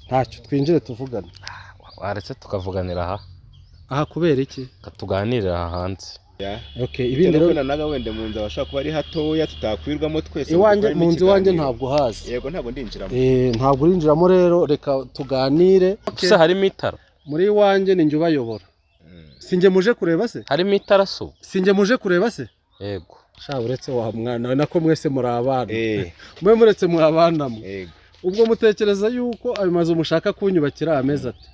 ntacyo twinjire tuvugana. Waretse tukavuganira aha kubera iki katuganirira hanze. Okay, ibindi rero naga wende mu nzu abashaka kuba ari hatoya tutakwirwamo twese. Iwanjye mu nzu wanjye ntabwo hazi. Yego ntabwo ndinjiramo. Ntabwo urinjiramo rero reka tuganire. Se harimo itara. Muri wanjye ni njye ubayobora. Sinjye muje kureba se? Harimo itara so. Sinjye muje kureba se? Yego. Sha uretse wa mwana nako mwese muri abana. Mwe muretse muri abana mu. Yego. Ubwo mutekereza yuko ayo mazu mushaka kunyubakira ameza ati.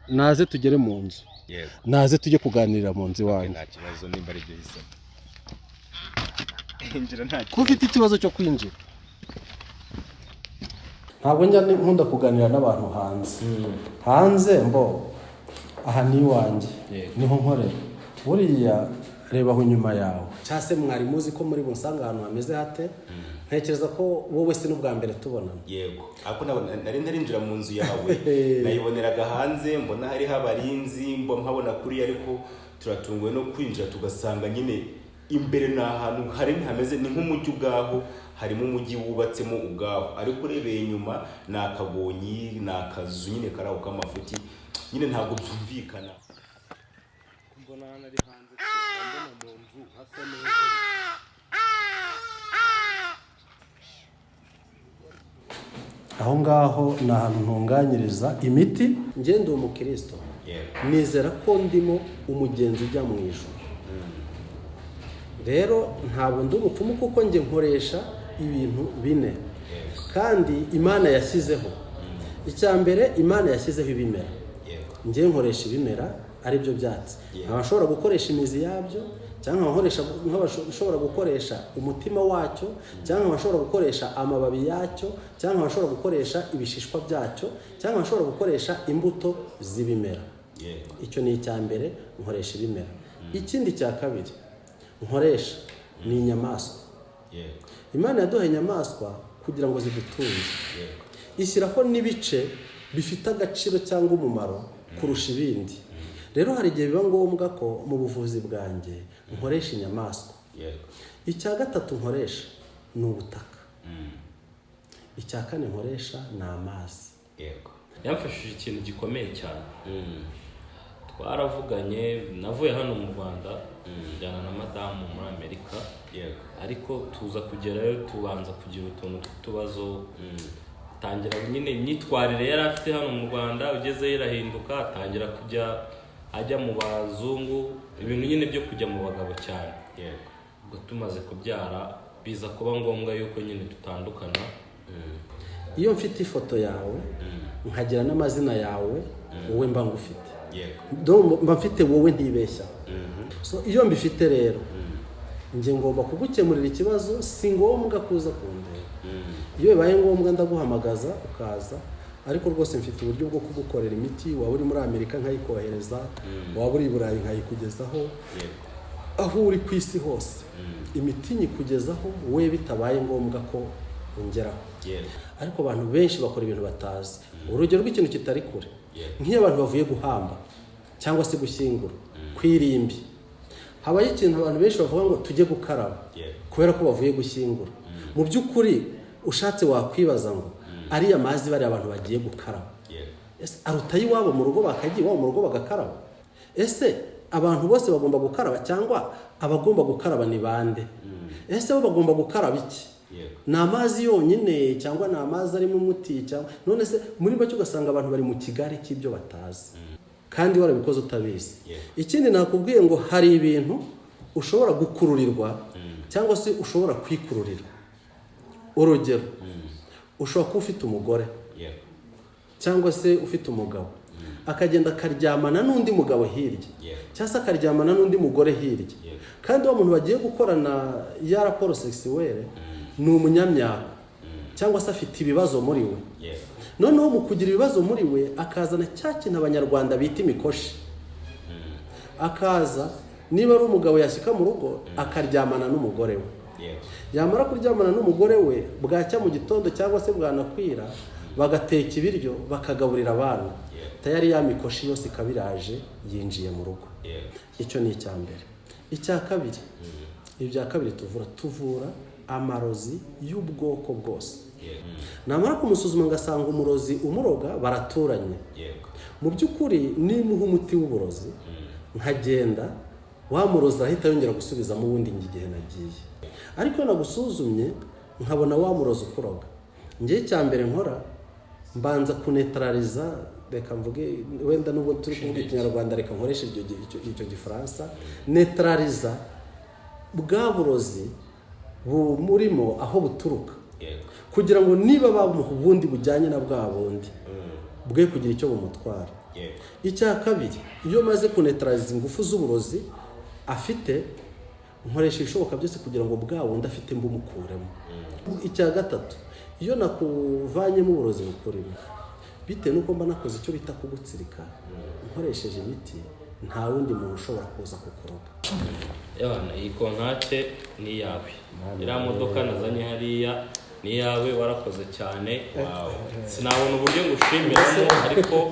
Naze tugere mu nzu. Yego. Naze tujye kuganirira mu nzu wanjye. Nta kibazo nimba ari byo hise. Injira nta. Kufite ikibazo cyo kwinjira. Ntabwo njya nkunda kuganira n'abantu hanze. Hanze mbo aha ni wanjye. Niho nkorera. Buriya reba aho nyuma yawe. Cyase mwari muzi ko muri bunsanga ahantu hameze hate. Ntekereza ko wowe se n'ubwa mbere tubonana. Yego. Ako nari ntarinjira mu nzu yawe. Nayiboneraga hanze mbona hari habarinzi nkabona kuri ariko turatunguwe no kwinjira tugasanga nyine imbere na ahantu hari hameze ni nk'umujyi ubwaho, harimo umujyi wubatsemo ubwaho, ariko urebeye inyuma ni akagonyi, ni akazu nyine karaho k'amafuti nyine ntabwo byumvikana. Mbona ari hanze mbona mu nzu hasa neza. Aho ngaho ni ahantu ntunganyiriza imiti. Ngende umukristo. Nizera ko ndimo umugenzi ujya mu ijuru. Rero ntabwo ndi umupfumu kuko nge nkoresha ibintu bine kandi Imana yashyizeho. Icya mbere Imana yashyizeho ibimera. Nge nkoresha ibimera ari byo byatsi. Abashobora gukoresha imizi yabyo cyangwa abashobora gukoresha umutima wacyo cyangwa abashobora gukoresha amababi yacyo cyangwa abashobora gukoresha ibishishwa byacyo cyangwa abashobora gukoresha imbuto z'ibimera. Icyo ni icya mbere, nkoresha ibimera. Ikindi cya kabiri nkoresha ni inyamaswa. Imana yaduhaye inyamaswa kugira ngo zidutunge. Ishyiraho n'ibice bifite agaciro cyangwa umumaro kurusha ibindi. Rero hari igihe biba ngombwa ko mu buvuzi bwanjye nkoresha inyamaswa. Icya gatatu nkoresha ni ubutaka. Icya kane nkoresha ni amazi. Yamfashije ikintu gikomeye cyane. Twaravuganye, navuye hano mu Rwanda njyana na madamu muri Amerika. Ariko tuza kugerayo tubanza kugira utuntu tw'utubazo. Tangira nyine imyitwarire yari afite hano mu Rwanda, ugezeyo irahinduka, atangira kujya ajya mu bazungu, ibintu nyine byo kujya mu bagabo cyane. Ubwo tumaze kubyara biza kuba ngombwa yuko nyine dutandukana. Iyo mfite ifoto yawe nkagira n'amazina yawe wowe mba ngufite. Mba mfite wowe ntibeshya. So iyo mbifite rero nge ngomba kugukemurira ikibazo, si ngombwa kuza kundeba. Iyo bibaye ngombwa ndaguhamagaza ukaza, ariko rwose mfite uburyo bwo kugukorera imiti. Waba uri muri Amerika nkayikohereza, waba uri i Burayi nkayikugezaho, aho uri ku isi hose imiti nyikugezaho we bitabaye ngombwa ko ungeraho. Ariko abantu benshi bakora ibintu batazi. Urugero rw'ikintu kitari kure, nk'iyo abantu bavuye guhamba cyangwa se gushyingura kwirimbi, habaye ikintu abantu benshi bavuga ngo tujye gukaraba kubera ko bavuye gushyingura. Mu by'ukuri ushatse wakwibaza ngo ariya mazi bari abantu bagiye gukaraba, ese arutayi wabo mu rugo bakagiye wabo mu rugo bagakaraba? Ese abantu bose bagomba gukaraba cyangwa abagomba gukaraba ni bande? Ese bo bagomba gukaraba iki? Ni amazi yonyine cyangwa ni amazi arimo umuti cyangwa none se muri bacyo ugasanga abantu bari mu kigari cy'ibyo batazi kandi warabikoze utabizi. Ikindi nakubwiye ngo hari ibintu ushobora gukururirwa cyangwa se ushobora kwikururira. Urugero, ushobora kuba ufite umugore cyangwa se ufite umugabo akagenda akaryamana n'undi mugabo hirya cyangwa se akaryamana n'undi mugore hirya, kandi uwo muntu bagiye gukorana ya raporo sexuelle ni umunyamyaka cyangwa se afite ibibazo muri we. Noneho mu kugira ibibazo muri we akazana cya kintu abanyarwanda bita imikoshi. Akaza niba ari umugabo yashyika mu rugo akaryamana n'umugore we, yamara kuryamana n'umugore we bwacya mu gitondo cyangwa se bwanakwira bagateka ibiryo bakagaburira abana, tayari ya mikoshi yose ikabiraje yinjiye mu rugo. Icyo ni icya mbere. Icya kabiri, ibya kabiri tuvura amarozi y'ubwoko bwose. Namara kumusuzuma ngasanga umurozi umuroga baraturanye. Mu by'ukuri nimuha umuti w'uburozi nkagenda wamuroza ahita yongera gusubizamo ubundi igihe nagiye. Ariko nagusuzumye nkabona wamuroza ukuroga. Ngiye cyambere nkora mbanza kunetraliza, reka mvuge wenda nubwo turi kuvuga ikinyarwanda reka nkoreshe icyo gifaransa, neutraliza bwa burozi murimo aho buturuka, kugira ngo niba bamuha ubundi bujyanye na bwa bundi bwe kugira icyo bumutwara. Icya kabiri, iyo maze kunetraliza ingufu z'uburozi afite, nkoresha ibishoboka byose kugira ngo bwa wundi afite mbumukuremo. Icya gatatu, iyo nakuvanyemo uburozi bukurimo, bitewe nuko mba nakoze icyo bita kugutsirika, nkoresheje imiti, nta wundi muntu ushobora kuza kukuroga. Yabana iyi kontake ni yawe. Iriya modoka nazanye hariya ni yawe, warakoze cyane. Sinabona uburyo ngushimiramo, ariko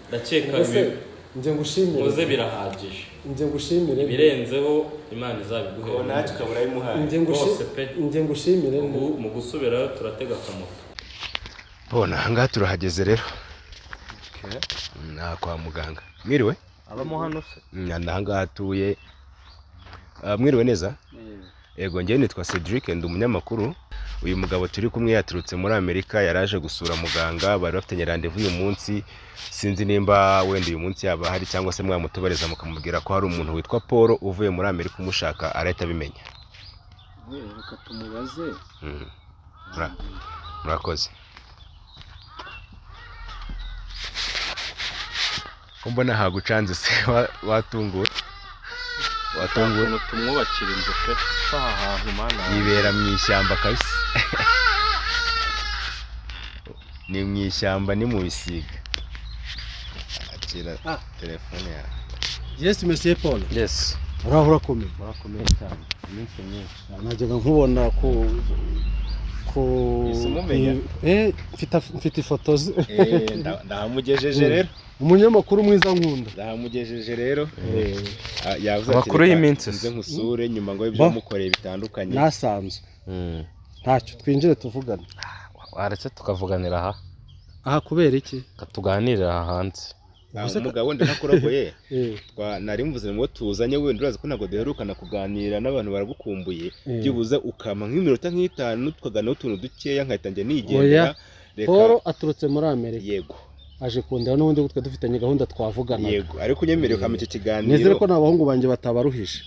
ndakeka nje ngushimire. Muze birahagije. Nje ngushimire. Birenzeho Imana izabiguhe. Kontake kabura yimuhaye. Nje ngushimire. Mu gusubirayo turatega akamoto. Bona ngaha turahageze rero. Kwa muganga. Mwiriwe? Abamo hano se? Ngaha atuye. Mwiriwe neza? Yego, njye nitwa Cedric, ndi umunyamakuru. Uyu mugabo turi kumwe yaturutse muri Amerika, yaraje gusura muganga, bari bafitanye rendezvous uyu munsi. Sinzi nimba wenda uyu munsi yaba hari cyangwa se mwamutobereza mukamubwira ko hari umuntu witwa Paul uvuye muri Amerika umushaka, arahita abimenya. Reka tumubaze. Murakoze. Mbona hagucanze se watunguwe. Watunguwe tumwubakira inzu pe. Ahantu mana. Yibera mu ishyamba kabisa. Ni mu ishyamba ni mu bisiga. Akira telefone ya. Yes, Monsieur Paul. Yes. Urakomeye. Murakomeye cyane. Iminsi myinshi. Najyaga nkubona ko mfite ifoto ndahamugejeje rero. Umunyamakuru mwiza nkunda. Ndahamugejeje rero. Yavuze ati amakuru y'iminsi nze nkusure nyuma ngo ibyo mukoreye bitandukanye. Nasanzwe. Ntacyo twinjire tuvugana. Waretse tukavuganira aha. Aha kubera iki? Katuganirira aha hanze. Umugabo wenda ntakuragoye. Nari mvuze ngo tuzanye wenda urazi ko ntago duherukana kuganira n'abantu baragukumbuye. Byibuze ukama nk'iminota nk'itanu tukagana utuntu dukeya nkahita njye nigendera. Paul aturutse muri Amerika. Yego. Aje kundera n'ubundi gutwe dufitanye gahunda twavugana. Yego, ariko unyemereye ukama iki kiganiro. Nizere ko n'abahungu banje batabaruhije.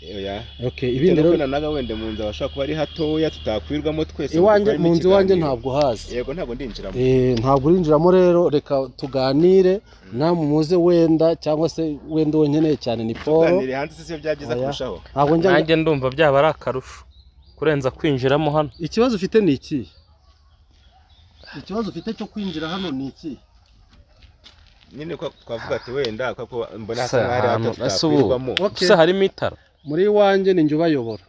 Okay, ibindi rero naga wende munzi abashaka kuba ari hatoya tutakwirwamo twese. Iwanje munzi wanje ntabwo hazi. Yego, ntabwo ndinjiramo. Ntabwo urinjiramo rero, reka tuganire namumuze wenda cyangwa se wenda wonkeneye cyane ni Paul. Tuganire hanze se byagiza kurushaho. Ntabwo njye ndumva byaba ari akarusho kurenza kwinjiramo hano. Ikibazo ufite ni iki? Ikibazo ufite cyo kwinjira hano ni iki? Nyine ko twavuga ati wenda ko mbona hasa hari atatakwirwamo. Se harimo itara. Muri wanje ni njye ubayobora.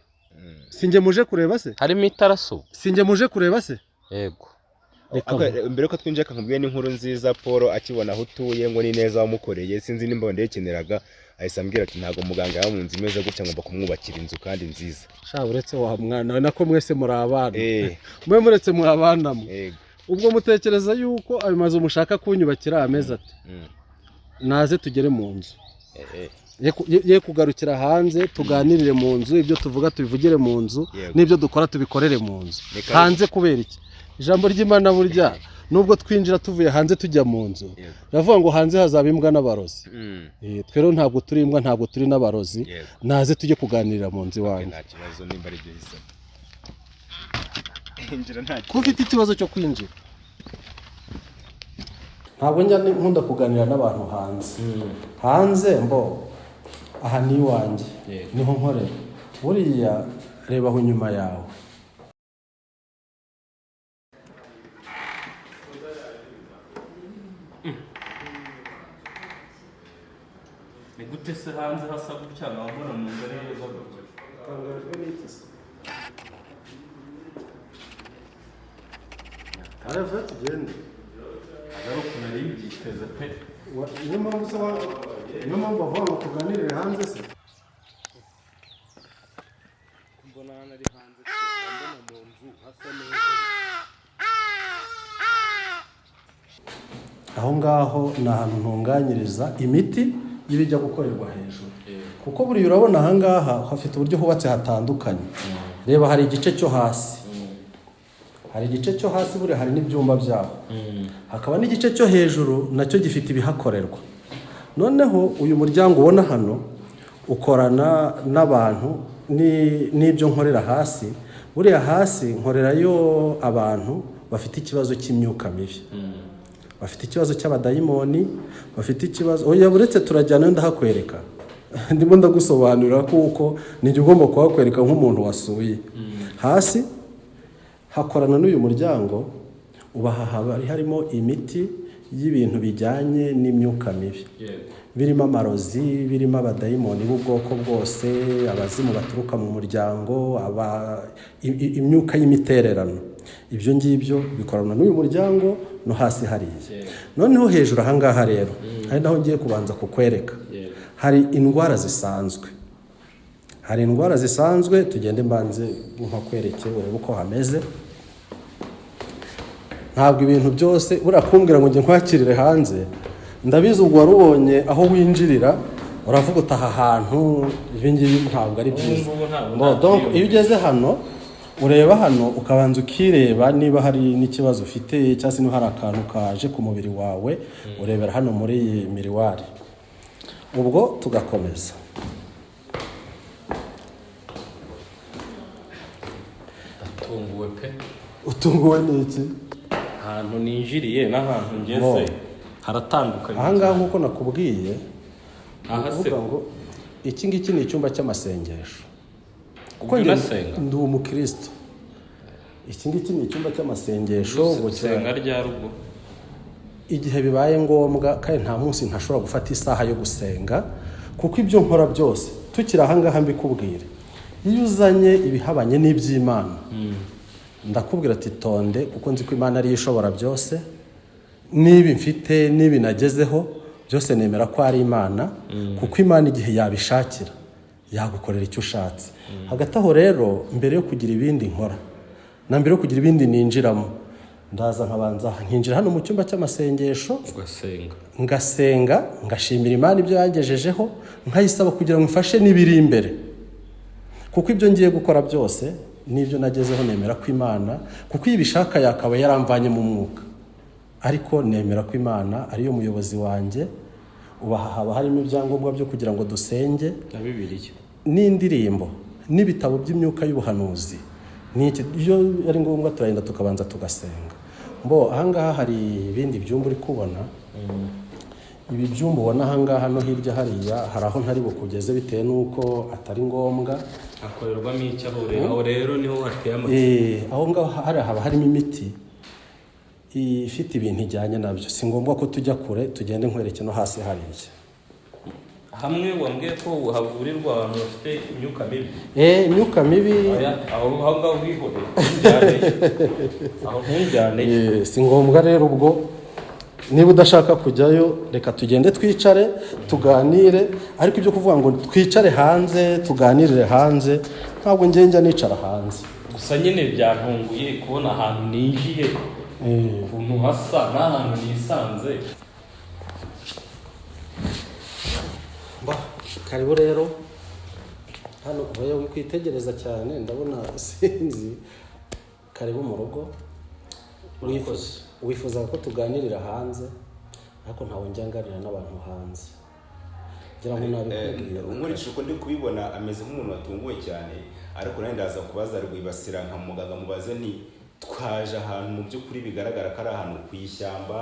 Sinjye muje kureba se? Harimo itara so. Sinjye muje kureba se? Yego. Mbere ko twinjira kankubwiye n'inkuru nziza Paul akibona aho utuye ngo ni neza wamukoreye, sinzi nimba ndekeneraga ahise ambwira ati ntago muganga ya munzi imeze gutya ngomba kumwubakira inzu kandi nziza. Sha uretse wa mwana we nako mwese muri abana. Mwe muretse muri abana mu. Yego. Ubwo mutekereza yuko ayo mazu mushaka kunyubakira ameza ati. Naze tugere mu nzu. Ye kugarukira hanze tuganirire mu nzu, ibyo tuvuga tubivugire mu nzu, n'ibyo dukora tubikorere mu nzu. Hanze kubera iki? Ijambo ry'Imana burya nubwo twinjira tuvuye hanze tujya mu nzu. Yavuga ngo hanze hazaba imbwa n'abarozi. Twero ntabwo turi imbwa, ntabwo turi n'abarozi. Naze tujye kuganirira mu nzu wanyu. Nta kibazo nimba ari byo hisa. Kufite ikibazo cyo kwinjira. Ntabwo njya nkunda kuganira n'abantu hanze. Hanze mbo aha ni wanjye. Niho nkorera. Buriya reba aho nyuma yawe. Ni gute se hanze hasa gutya nabona mu nzara y'eza gutya. Tangajwe n'iki se? Arava tugende. Agaruka nari byiteze pe. Niyo mpamvu bavuga ngo tuganirire hanze se. Mbona hano ari hanze. mu nzu hasa neza. Aho ngaho ni ahantu ntunganyiriza imiti y'ibijya gukorerwa hejuru, kuko buriya urabona aha ngaha hafite uburyo hubatse hatandukanye. Reba hari igice cyo hasi, hari igice cyo hasi buriya hari n'ibyumba byaho, hakaba n'igice cyo hejuru nacyo gifite ibihakorerwa. Noneho uyu muryango ubona hano ukorana n'abantu n'ibyo nkorera hasi. Buriya hasi nkorerayo abantu bafite ikibazo cy'imyuka mibi, bafite ikibazo cy'abadayimoni, bafite ikibazo oya buretse turajyana ndahakwereka ndimo ndagusobanurira kuko nijye ugomba kuhakwereka nk'umuntu wasuye. Hasi hakorana n'uyu muryango ubaha harimo imiti y'ibintu bijyanye n'imyuka mibi, birimo amarozi, birimo abadayimoni b'ubwoko bwose, abazimu baturuka mu muryango, imyuka y'imitererano. Ibyo ngibyo bikorana n'uyu muryango no hasi hariya. Noneho hejuru aha ngaha rero hari naho ngiye kubanza kukwereka, hari indwara zisanzwe, hari indwara zisanzwe. Tugende mbanze nkakwereke urebe uko hameze. Ntabwo ibintu byose urakumbwira ngo njye nkwakirire hanze, ndabizi ubwo warubonye aho winjirira uravuga utaha hantu ibi ngibi ntabwo ari byiza. Donc iyo ugeze hano ureba hano ukabanza ukireba niba hari n'ikibazo ufite cyangwa se niba hari akantu kaje ku mubiri wawe, urebera hano muri iyi miriwari. Ubwo tugakomeza. Utunguwe pe. Utunguwe n'iki? Ahantu ninjiriye n'ahantu ngeze haratandukanye. Aha ngaha nk'uko nakubwiye, aha se ngo iki ngiki ni icyumba cy'amasengesho. Kuko ndi umukristo. Iki ngiki ni icyumba cy'amasengesho. Gusenga rya rugo igihe bibaye ngombwa, kandi nta munsi ntashobora gufata isaha yo gusenga, kuko ibyo nkora byose tukiri aha ngaha mbikubwire. Iyo uzanye ibihabanye n'iby'Imana, ndakubwira ati tonde, kuko nzi ko Imana ariyo ishobora byose. Niba mfite niba nagezeho byose nemera ko ari Imana, kuko Imana igihe yabishakira yagukorera icyo ushatse. Hagati aho rero, mbere yo kugira ibindi nkora na mbere yo kugira ibindi ninjiramo, ndaza nkabanza nkinjira hano mu cyumba cy'amasengesho, ngasenga, ngashimira Imana ibyo yagejejeho, nkayisaba kugira ngo mfashe n'ibiri imbere, kuko ibyo ngiye gukora byose n'ibyo nagezeho nemera ko Imana, kuko iyo ibishaka yakaba yaramvanye mu mwuka, ariko nemera ko Imana ariyo muyobozi wanjye. Haba harimo ibyangombwa byo kugira ngo dusenge na Bibiliya n'indirimbo n'ibitabo by'imyuka y'ubuhanuzi. Iyo ari ngombwa turagenda tukabanza tugasenga. Aha ngaha hari ibindi byumba uri kubona. Ibi byumba ubona aha ngaha no hirya hariya hari aho ntari bukugeze bitewe n'uko atari ngombwa. Hakorerwamo icyaho rero niho hateye amatsiko. Aho ngaho haba harimo imiti ifite ibintu ijyanye nabyo. Si ngombwa ko tujya kure, tugende nkwereke no hasi hariya. Hamwe wambwiye ko havurirwa abantu bafite imyuka mibi. Imyuka mibi. Aho ngaho wihore. Aho ntujyane. Si ngombwa rero ubwo. Niba udashaka kujyayo, reka tugende twicare tuganire. Ariko ibyo kuvuga ngo twicare hanze tuganirire hanze, ntabwo njya nicara hanze. Gusa nyine byantunguye kubona ahantu ninjiye, ukuntu hasa n'ahantu nisanze. Karibu rero hano ubaye wikwitegereza cyane, ndabona sinzi. Karibu mu rugo. Wifuza ko tuganirira hanze, ariko ntawe njyanganira n'abantu hanze. Ngira ngo nabikubwira. Nkurikije uko ndi kubibona ameze nk'umuntu watunguwe cyane, ariko nawe ndaza kubaza rwibasira nka muganga mubaze ni twaje ahantu mu by'ukuri bigaragara ko ari ahantu ku ishyamba,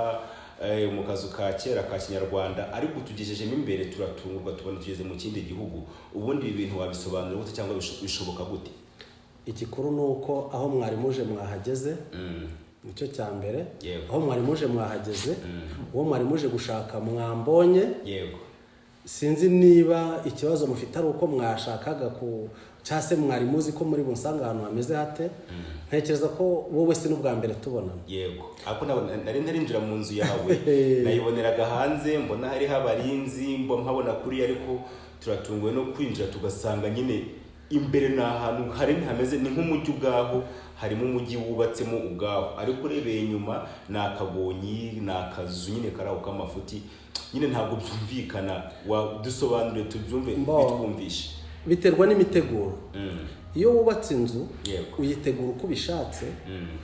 mu kazu ka kera ka Kinyarwanda, ariko tugejejemo imbere turatungurwa tubona tugeze mu kindi gihugu. Ubundi ibi bintu wabisobanura gute cyangwa bishoboka gute? Igikuru nuko aho mwari muje mwahageze. Nicyo cya mbere. Aho mwari muje mwahageze, uwo mwari muje gushaka mwambonye. Yego. Sinzi niba ikibazo mufite ari uko mwashakaga cyangwa se mwari muzi ko muri bunsanga ahantu hameze hate. Ntekereza ko wowe si n'ubwa mbere tubonana. Yego. Ako nari narinjira mu nzu yawe, nayiboneraga hanze, mbona hariho abarinzi, mpabona kuri, ariko turatunguwe no kwinjira tugasanga nyine imbere ni ahantu hari hameze ni nk'umujyi ubwaho, harimo umujyi wubatsemo ubwaho, ariko urebeye inyuma ni akagonyi, ni akazu nyine kari aho k'amafuti, nyine ntabwo byumvikana. Wadusobanurire tubyumve bitwumvishe. Biterwa n'imiteguro. Iyo wubatse inzu uyitegura uko ubishatse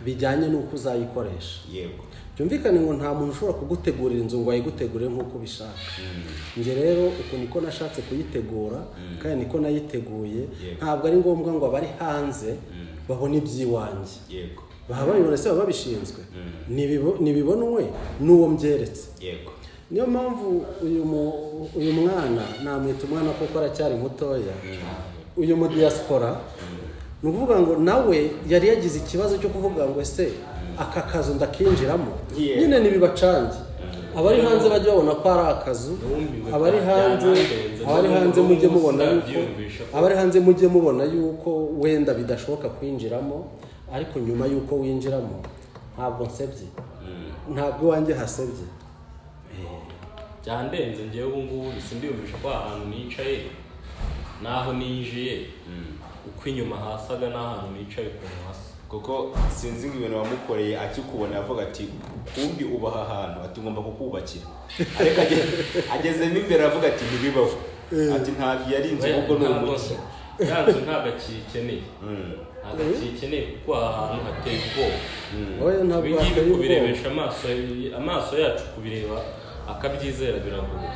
bijyanye n'uko uzayikoresha. Byumvikane ngo nta muntu ushobora kugutegurira inzu ngo ayigutegurire nk'uko ubishaka. Nge rero uko niko nashatse kuyitegura kandi niko nayiteguye. Ntabwo ari ngombwa ngo abari hanze babone iby'iwanjye. Baba babibona se baba babishinzwe. Nibibonwe n'uwo mbyeretse. Niyo mpamvu uyu mwana namwita umwana kuko aracyari mutoya. Uyu mu diaspora ni ukuvuga ngo nawe yari yagize ikibazo cyo kuvuga ngo ese aka kazu ndakinjiramo. Nyine nibibacange. Abari hanze bajya babona ko ari akazu. Abari hanze mujye mubona yuko abari hanze mujye mubona yuko wenda bidashoboka kwinjiramo, ariko nyuma yuko winjiramo ntabwo nsebye. Ntabwo wanjye hasebye. Byandenze ngewe ubu ngubu sindiyumvisha ko ahantu nicaye naho ninjiye uko inyuma hasaga n'ahantu nicaye ku hasi. Kuko sinzi ibintu wamukoreye akikubona yavuga ati kumbi ubaha ahantu ati ngomba kukubakira. Ariko agezemo imbere avuga ati ntibibaho. Ati ntabwo yari inzu ahubwo ni umuti. Yanzu ntabwo akikeneye. Ntabwo akikeneye kuko ahantu hateye ubwoba. Bigiye kubirebesha amaso yacu kubireba akabyizera biragoye.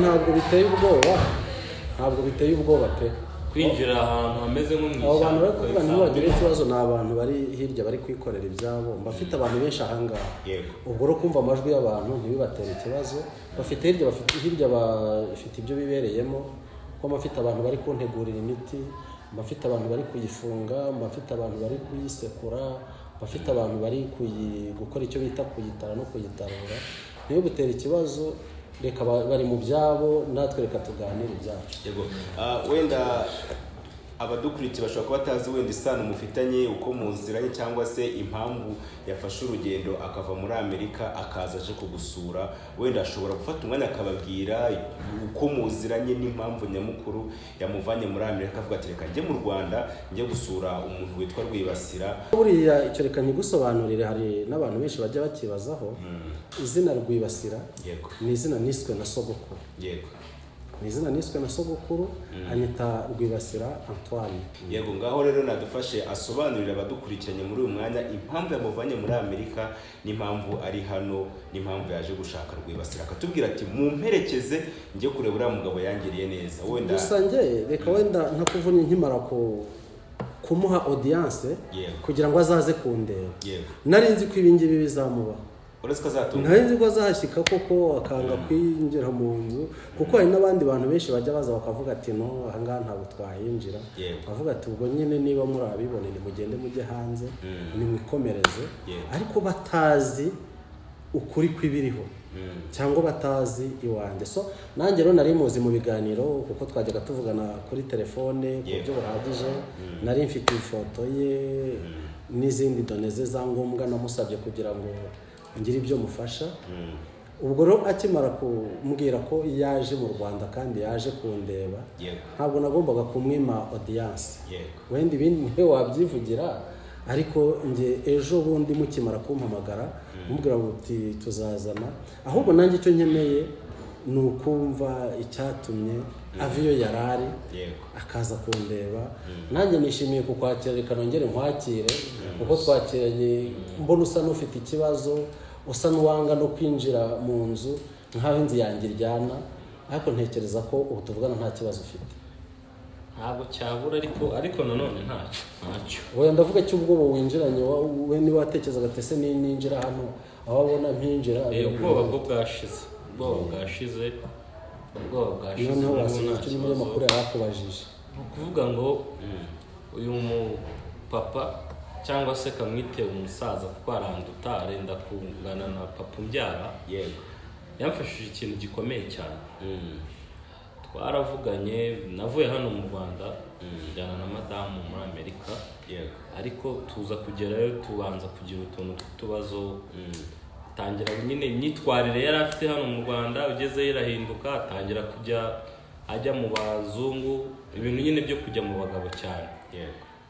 Ntabwo biteye ubwoba. Ntabwo biteye ubwoba pe. Kwinjira ahantu hameze nko mu abantu bari kuvuga ntibagire ikibazo, ni abantu bari hirya bari kwikorera ibyabo. Bafite abantu benshi ahangaha. Ubwo ro kumva amajwi y'abantu ntibibatera ikibazo. Bafite hirya bafite ibyo bibereyemo. Ko bafite abantu bari kuntegurira imiti, bafite abantu bari kuyifunga, bafite abantu bari kuyisekura, bafite abantu bari gukora icyo bita kuyitara no kuyitarura. Niyo gutera ikibazo reka bari mu byabo, natwe reka tuganire ibyacu. Wenda abadukurikiye bashobora kuba batazi wenda isano mufitanye, uko muziranye cyangwa se impamvu yafashe urugendo akava muri Amerika akaza aje kugusura. Wenda ashobora gufata umwanya akababwira uko muziranye n'impamvu nyamukuru yamuvanye muri Amerika avuga ati reka njye mu Rwanda njye gusura umuntu witwa Rwibasira. Buriya icyo reka nyigusobanurire, hari n'abantu benshi bajya bakibazaho. Izina Rwibasira ni izina niswe na sogokuru. Ni izina niswe na sogokuru, anyita Rwibasira Antoine. Ngaho rero nadufashe asobanurira abadukurikiranye muri uyu mwanya impamvu yamuvanye muri Amerika n'impamvu ari hano n'impamvu yaje gushaka Rwibasira. Akatubwira ati mumperekeze njye kureba uriya mugabo yangiriye neza. Wenda gusa njye reka wenda ntakuvunye nkimara kumuha audience kugira ngo azaze kundeba. Nari nzi ko ibingibi bizamuba. Ntarinzi ko azahashyika koko akanga kwinjira mu nzu, kuko hari n'abandi bantu benshi bajya baza bakavuga ati no ahangaha ntabwo twahinjira. Bavuga ati ubwo nyine niba muri abibone nimugende mujye hanze nimwikomereze, ariko batazi ukuri kw'ibiriho cyangwa batazi iwanjye. So nanjye rero nari muzi mu biganiro kuko twajyaga tuvugana kuri telefone ku buryo buhagije. Nari mfite ifoto ye n'izindi doneze za ngombwa namusabye kugira ngo ngira ibyo mufasha. Ubwo rero akimara kumbwira ko yaje mu Rwanda kandi yaje kundeba, ntabwo nagombaga kumwima audience. Wenda ibindi niwe wabyivugira, ariko nge ejo bundi mukimara kumpamagara mubwira uti tuzazana, ahubwo nanjye icyo nkeneye ni ukumva icyatumye aviyo yarari akaza kundeba. Nanjye nishimiye kukwakira, reka nongere nkwakire kuko twakiranye mbona usa n'ufite ikibazo, usa n'uwanga no kwinjira mu nzu nk'aho inzu yanjye iryana, ariko ntekereza ko ubu tuvugana nta kibazo ufite. Ntabwo cyabura ariko nanone ntacyo. Wenda ndavuga cy'ubwoba winjiranye we niba watekerezaga ati ese ninjira hano aho abona mpinjira. Ubwoba bwo bwashize. Noneho wasigaye icyo n'umunyamakuru yarakubajije. Kuvuga ngo uyu mupapa cyangwa se kamwite umusaza kuko aranduta arenda kungana na papa umbyara, yamfashije ikintu gikomeye cyane. Twaravuganye, navuye hano mu Rwanda njyana na madamu muri Amerika, ariko tuza kugerayo tubanza kugira utuntu tw'utubazo. Tangira nyine imyitwarire yari afite hano mu Rwanda, ugezeyo irahinduka, atangira kujya ajya mu bazungu, ibintu nyine byo kujya mu bagabo cyane.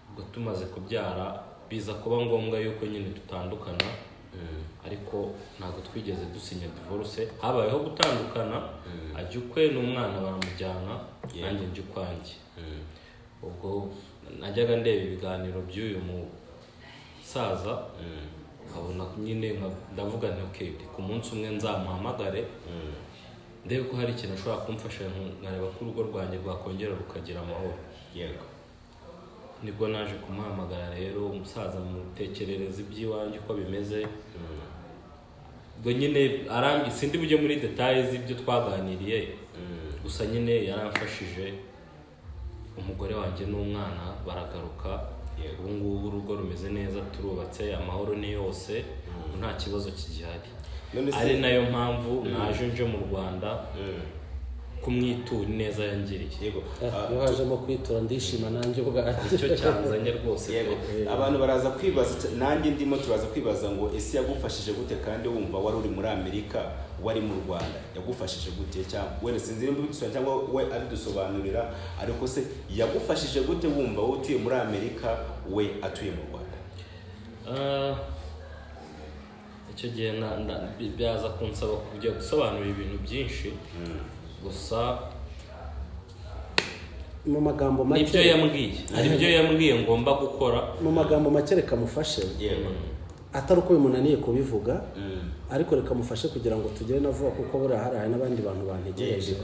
Ubwo tumaze kubyara biza kuba ngombwa yuko nyine dutandukana, ariko ntabwo twigeze dusinya divorce. Habayeho gutandukana, ajya ukwe n'umwana baramujyana, nanjye njya ukwanjye. Ubwo najyaga ndeba ibiganiro by'uyu musaza, nkabona nyine ndavuga nti okay, ku munsi umwe nzamuhamagare ndebe ko hari ikintu ashobora kumfasha, nkareba ko urugo rwanjye rwakongera rukagira amahoro. Nibwo naje kumuhamagara rero, umusaza mutekerereza iby'iwanjye uko bimeze. Ubwo nyine sindi bujye muri details z'ibyo twaganiriye, gusa nyine yaramfashije. Umugore wanjye n'umwana baragaruka, ubu ngubu urugo rumeze neza, turubatse, amahoro ni yose, nta kibazo kigihari. Ari nayo mpamvu naje nje mu Rwanda kumwitura neza yangiriye. Iyo hajemo kwitura ndishima nanjye ubwanjye, icyo cyanzanye rwose. Abantu baraza kwibaza, nanjye ndimo turaza kwibaza ngo ese yagufashije gute, kandi wumva wari uri muri Amerika wari mu Rwanda, yagufashije gute? Cyangwa wenda sinzi nimba bidusobanurira cyangwa we abidusobanurira, ariko se yagufashije gute wumva wowe utuye muri Amerika we atuye mu Rwanda? Icyo gihe byaza kunsaba kujya gusobanura ibintu byinshi, gusa mu magambo make nibyo yambwiye, hari ibyo yambwiye ngomba gukora. Mu magambo make reka mufashe, atari uko bimunaniye kubivuga, ariko reka mufashe kugira ngo tugere na vuba, kuko buriya hari n'abandi bantu bantegereje.